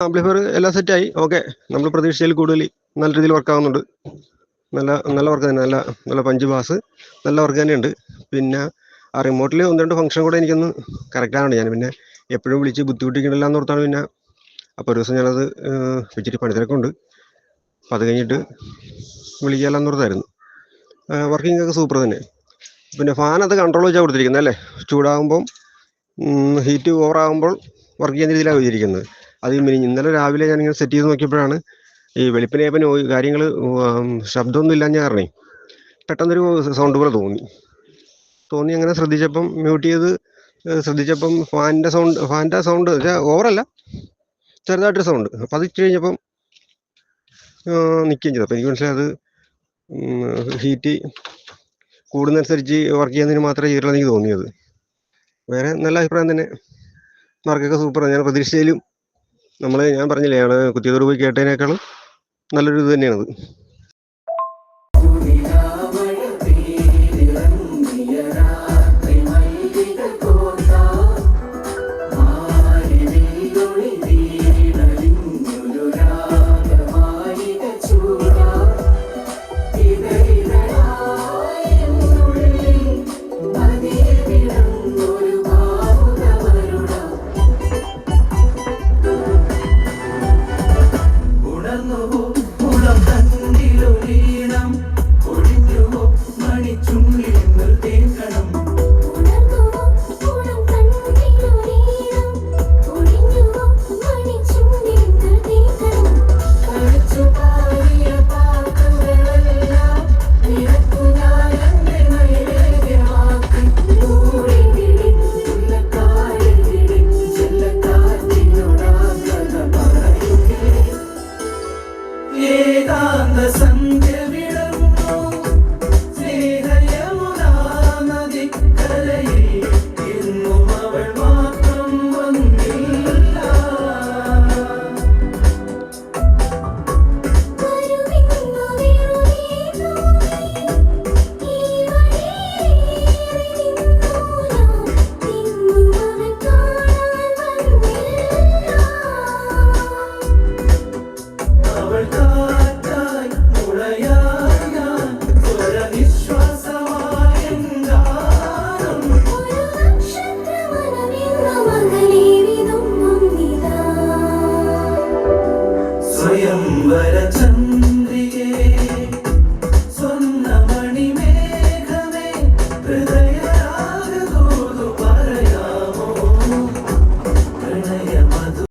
Amplifier എല്ലാം സെറ്റായി. Okay, നമ്മൾ പ്രതീക്ഷിച്ചതിൽ കൂടുതൽ നല്ല രീതിയിൽ വർക്കാവുന്നുണ്ട്. നല്ല നല്ല വർക്ക് തന്നെ, നല്ല നല്ല പഞ്ച് ബാസ്, നല്ല വർക്ക് തന്നെയുണ്ട്. പിന്നെ ആ റിമോട്ടിൽ ഒന്ന് രണ്ട് ഫംഗ്ഷൻ കൂടെ എനിക്കൊന്ന് കറക്റ്റാണ്. ഞാൻ പിന്നെ എപ്പോഴും വിളിച്ച് ബുദ്ധിമുട്ടിക്കണില്ല എന്നോർത്താണ്. പിന്നെ അപ്പോൾ ഒരു ദിവസം ഞാനത് ഇച്ചിരി പണിത്തിരക്കുണ്ട്, അപ്പോൾ അത് കഴിഞ്ഞിട്ട് വിളിക്കാമെന്നോർത്തായിരുന്നു. വർക്കിംഗ് ഒക്കെ സൂപ്പർ തന്നെ. പിന്നെ ഫാനത് കൺട്രോൾ വെച്ചാൽ കൊടുത്തിരിക്കുന്നത് അല്ലേ. ചൂടാകുമ്പം ഹീറ്റ് ഓവറാകുമ്പോൾ വർക്ക് ചെയ്യുന്ന രീതിയിലാണ് വെച്ചിരിക്കുന്നത്. അത് ഇന്നലെ രാവിലെ ഞാനിങ്ങനെ സെറ്റ് ചെയ്ത് നോക്കിയപ്പോഴാണ് ഈ വെളുപ്പിനെ കാര്യങ്ങൾ ശബ്ദമൊന്നും ഇല്ലാഞ്ഞ കാരണേ പെട്ടെന്നൊരു സൗണ്ട് പോലെ തോന്നി. അങ്ങനെ ശ്രദ്ധിച്ചപ്പം മ്യൂട്ട് ചെയ്ത് ശ്രദ്ധിച്ചപ്പം ഫാനിൻ്റെ സൗണ്ട് വെച്ചാൽ ഓവറല്ല, ചെറുതായിട്ടൊരു സൗണ്ട്. അപ്പോൾ അത് ഇട്ട് കഴിഞ്ഞപ്പം നിൽക്കുകയും ചെയ്തു. അപ്പോൾ എനിക്ക് മനസ്സിലായത് ഹീറ്റ് കൂടുന്നതനുസരിച്ച് വർക്ക് ചെയ്യുന്നതിന് മാത്രമേ ചെയ്തിട്ടുള്ളൂ എനിക്ക് തോന്നിയത്. വേറെ നല്ല അഭിപ്രായം തന്നെ, മാർക്കൊക്കെ സൂപ്പറാണ്. ഞാൻ പ്രതീക്ഷിച്ചതിലും ഞാൻ പറഞ്ഞില്ലേ, ഞങ്ങൾ കുത്തിയതോട് പോയി കേട്ടതിനേക്കാളും നല്ലൊരു ഇത് തന്നെയാണത്. സ്വയം വരച്ച